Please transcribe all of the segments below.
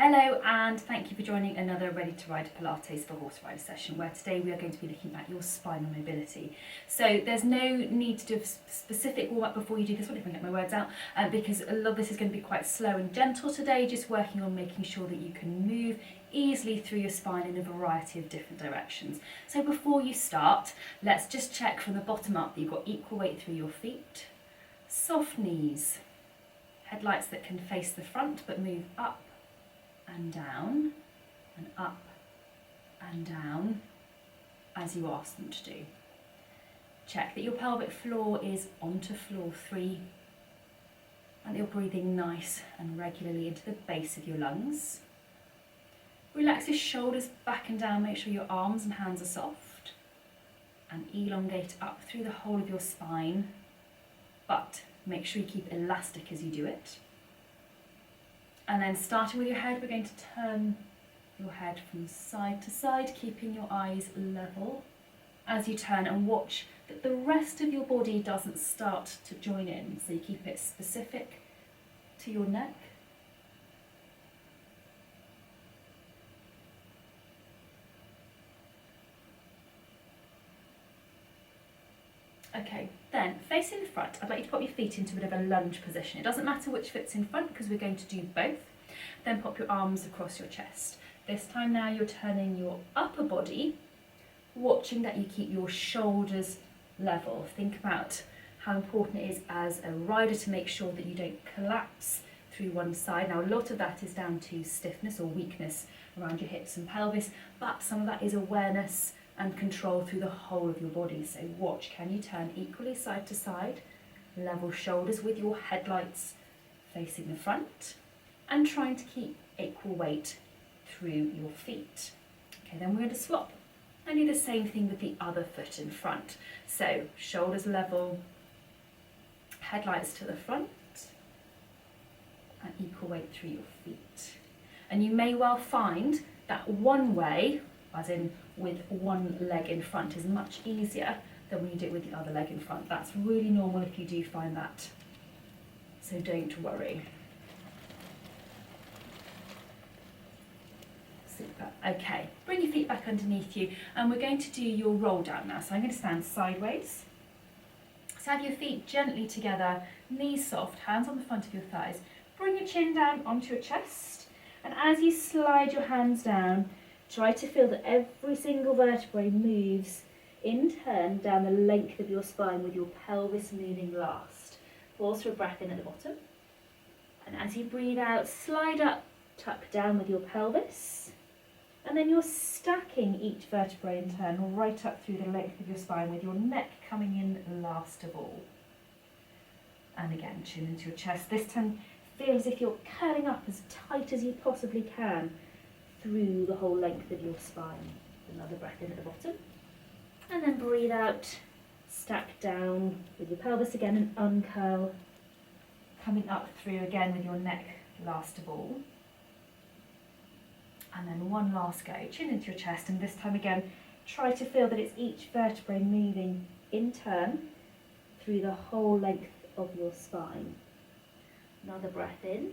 Hello and thank you for joining another Ready to Ride Pilates for Horse Rider session, where today we are going to be looking at your spinal mobility. So there's no need to do a specific warm up before you do this one, if I can get my words out, because a lot of this is going to be quite slow and gentle today, just working on making sure that you can move easily through your spine in a variety of different directions. So before you start, let's just check from the bottom up that you've got equal weight through your feet, soft knees, headlights that can face the front but move up and down and up and down as you ask them to do. Check that your pelvic floor is onto floor 3 and that you're breathing nice and regularly into the base of your lungs. Relax your shoulders back and down, make sure your arms and hands are soft, and elongate up through the whole of your spine, but make sure you keep elastic as you do it. And then starting with your head, we're going to turn your head from side to side, keeping your eyes level as you turn, and watch that the rest of your body doesn't start to join in. So you keep it specific to your neck. Okay, then facing the front, I'd like you to pop your feet into a bit of a lunge position. It doesn't matter which foot's in front because we're going to do both. Then pop your arms across your chest. This time now you're turning your upper body, watching that you keep your shoulders level. Think about how important it is as a rider to make sure that you don't collapse through one side. Now a lot of that is down to stiffness or weakness around your hips and pelvis, but some of that is awareness and control through the whole of your body. So watch, can you turn equally side to side, level shoulders with your headlights facing the front, and trying to keep equal weight through your feet. Okay, then we're going to swap and do the same thing with the other foot in front. So shoulders level, headlights to the front, and equal weight through your feet. And you may well find that one way, as in with one leg in front, is much easier than when you do it with the other leg in front. That's really normal if you do find that, so don't worry. Super. Okay, bring your feet back underneath you, and we're going to do your roll down now. So I'm going to stand sideways. So have your feet gently together, knees soft, hands on the front of your thighs. Bring your chin down onto your chest, and as you slide your hands down, try to feel that every single vertebrae moves in turn down the length of your spine, with your pelvis moving last. Pause for a breath in at the bottom. And as you breathe out, slide up, tuck down with your pelvis. And then you're stacking each vertebrae in turn right up through the length of your spine, with your neck coming in last of all. And again, chin into your chest. This time, feel as if you're curling up as tight as you possibly can through the whole length of your spine. Another breath in at the bottom. And then breathe out, stack down with your pelvis again and uncurl, coming up through again with your neck last of all. And then one last go, chin into your chest, and this time again, try to feel that it's each vertebrae moving in turn through the whole length of your spine. Another breath in,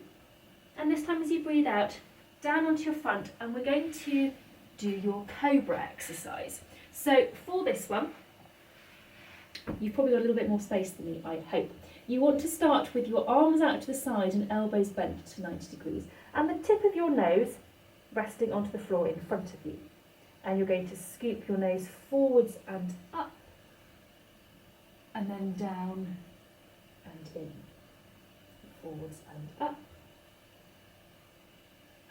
and this time as you breathe out, down onto your front, and we're going to do your cobra exercise. So for this one, you've probably got a little bit more space than me, I hope. You want to start with your arms out to the side and elbows bent to 90 degrees, and the tip of your nose resting onto the floor in front of you. And you're going to scoop your nose forwards and up, and then down and in. Forwards and up,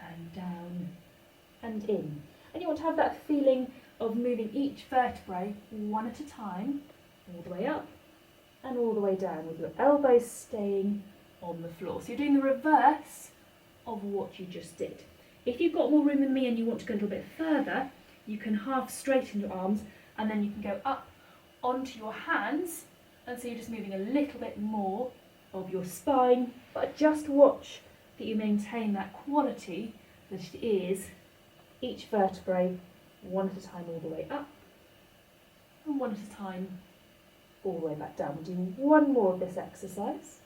and down and in. And you want to have that feeling of moving each vertebrae one at a time, all the way up and all the way down, with your elbows staying on the floor. So you're doing the reverse of what you just did. If you've got more room than me and you want to go a little bit further, you can half straighten your arms, and then you can go up onto your hands, and so you're just moving a little bit more of your spine, but just watch that you maintain that quality that it is each vertebrae one at a time all the way up, and one at a time all the way back down. We'll do one more of this exercise.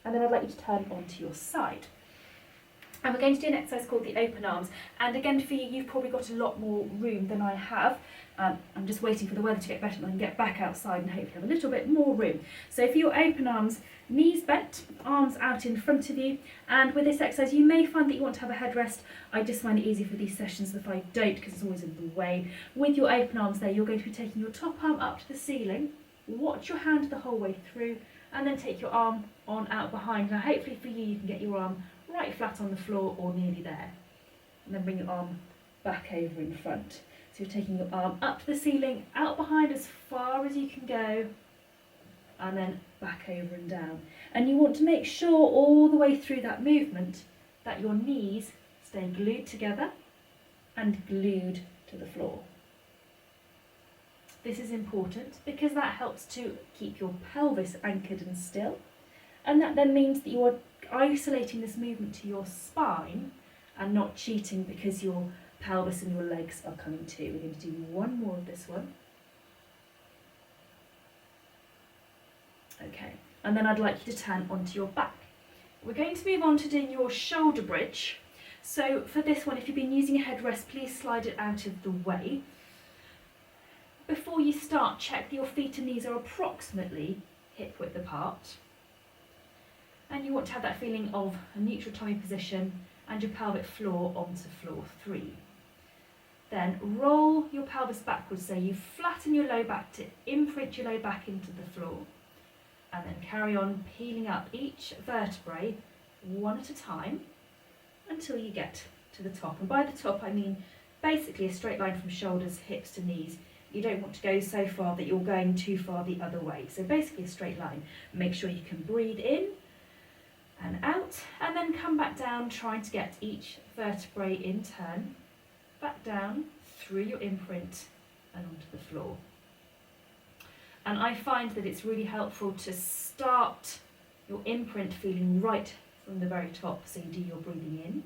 and then I'd like you to turn onto your side. And we're going to do an exercise called the open arms. And again, for you, you've probably got a lot more room than I have. I'm just waiting for the weather to get better and I can get back outside and hopefully have a little bit more room. So for your open arms, knees bent, arms out in front of you. And with this exercise, you may find that you want to have a headrest. I just find it easy for these sessions if I don't, because it's always in the way. With your open arms there, you're going to be taking your top arm up to the ceiling. Watch your hand the whole way through, and then take your arm on out behind. Now hopefully for you, you can get your arm right flat on the floor or nearly there. And then bring your arm back over in front. So you're taking your arm up to the ceiling, out behind as far as you can go, and then back over and down. And you want to make sure all the way through that movement that your knees stay glued together and glued to the floor. This is important because that helps to keep your pelvis anchored and still, and that then means that you're isolating this movement to your spine and not cheating because your pelvis and your legs are coming too. We're going to do one more of this one. Okay, and then I'd like you to turn onto your back. We're going to move on to doing your shoulder bridge. So for this one, if you've been using a headrest, please slide it out of the way. Before you start, check that your feet and knees are approximately hip width apart. And you want to have that feeling of a neutral tummy position and your pelvic floor onto floor 3. Then roll your pelvis backwards so you flatten your low back to imprint your low back into the floor. And then carry on peeling up each vertebrae one at a time until you get to the top. And by the top, I mean basically a straight line from shoulders, hips to knees. You don't want to go so far that you're going too far the other way. So basically a straight line. Make sure you can breathe in and out, and then come back down, trying to get each vertebrae in turn, back down through your imprint and onto the floor. And I find that it's really helpful to start your imprint feeling right from the very top, so you do your breathing in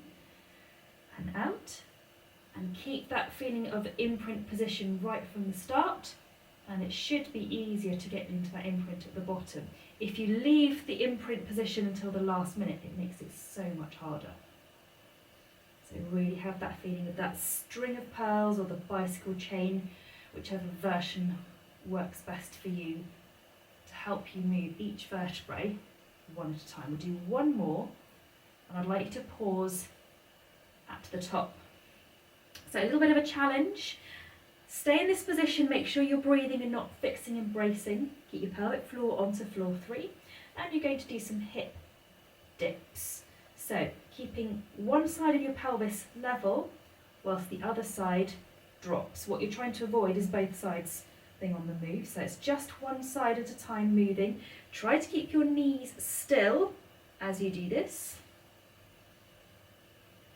and out, and keep that feeling of imprint position right from the start, and it should be easier to get into that imprint at the bottom. If you leave the imprint position until the last minute, it makes it so much harder. So really have that feeling of that string of pearls or the bicycle chain, whichever version works best for you, to help you move each vertebrae one at a time. We'll do one more, and I'd like you to pause at the top. So a little bit of a challenge. Stay in this position, make sure you're breathing and not fixing and bracing. Keep your pelvic floor onto floor 3, and you're going to do some hip dips. So keeping one side of your pelvis level whilst the other side drops. What you're trying to avoid is both sides being on the move, so it's just one side at a time moving. Try to keep your knees still as you do this.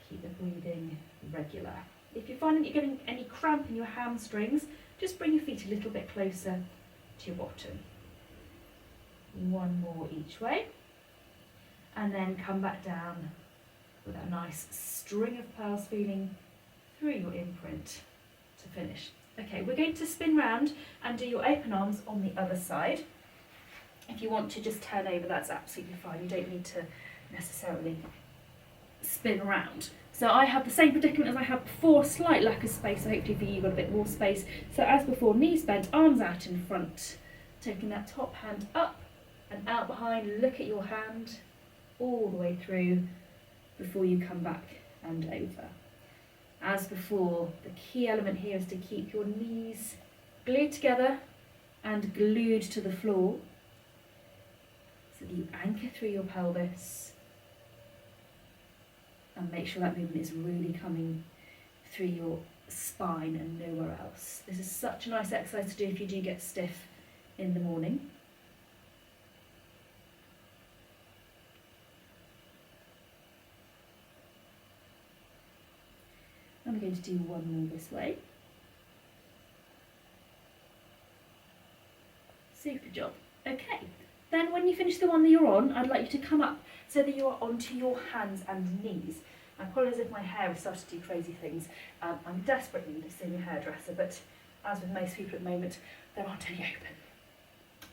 Keep the breathing regular. If you're finding you're getting any cramp in your hamstrings, just bring your feet a little bit closer to your bottom. One more each way, and then come back down with that nice string of pearls feeling through your imprint to finish. Okay, we're going to spin round and do your open arms on the other side. If you want to just turn over, that's absolutely fine. You don't need to necessarily spin round. So I have the same predicament as I had before, slight lack of space, so hopefully for you you've got a bit more space. So as before, knees bent, arms out in front, taking that top hand up and out behind. Look at your hand all the way through before you come back and over. As before, the key element here is to keep your knees glued together and glued to the floor, so that you anchor through your pelvis and make sure that movement is really coming through your spine and nowhere else. This is such a nice exercise to do if you do get stiff in the morning. I'm going to do one more this way. Super job. Okay, then when you finish the one that you're on, I'd like you to come up so that you are onto your hands and knees. I apologise if my hair has started to do crazy things. I'm desperately seeing a hairdresser, but as with most people at the moment, there aren't any open.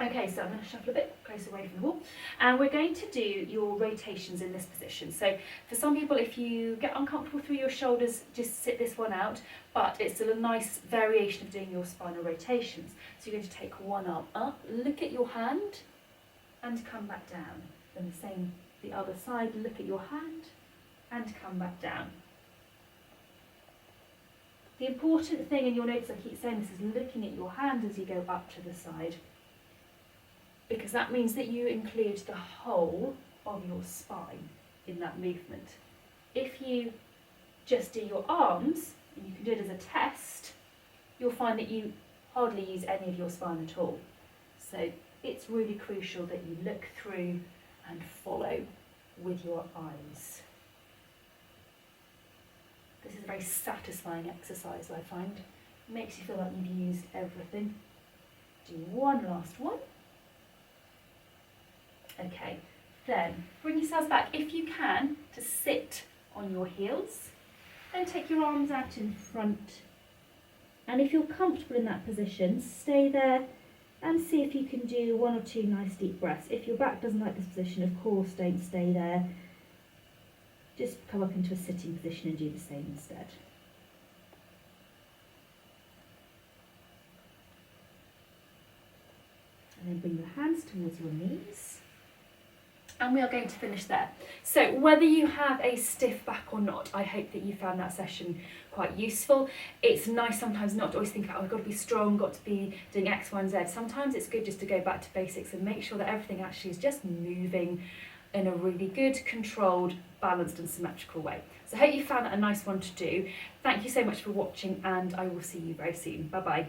Okay, so I'm going to shuffle a bit closer away from the wall, and we're going to do your rotations in this position. So for some people, if you get uncomfortable through your shoulders, just sit this one out, but it's still a nice variation of doing your spinal rotations. So you're going to take one arm up, look at your hand, and come back down. Then the same, the other side, look at your hand, and come back down. The important thing, and you'll notice I keep saying this, is looking at your hand as you go up to the side, because that means that you include the whole of your spine in that movement. If you just do your arms, and you can do it as a test, you'll find that you hardly use any of your spine at all. So it's really crucial that you look through and follow with your eyes. This is a very satisfying exercise, I find. It makes you feel like you've used everything. Do one last one. Okay, then bring yourselves back, if you can, to sit on your heels. Then take your arms out in front. And if you're comfortable in that position, stay there and see if you can do 1 or 2 nice deep breaths. If your back doesn't like this position, of course, don't stay there. Just come up into a sitting position and do the same instead. And then bring your hands towards your knees. And we are going to finish there. So whether you have a stiff back or not, I hope that you found that session quite useful. It's nice sometimes not to always think, oh, I've got to be strong, got to be doing X, Y, and Z. Sometimes it's good just to go back to basics and make sure that everything actually is just moving in a really good, controlled, balanced and symmetrical way. So I hope you found that a nice one to do. Thank you so much for watching, and I will see you very soon. Bye bye.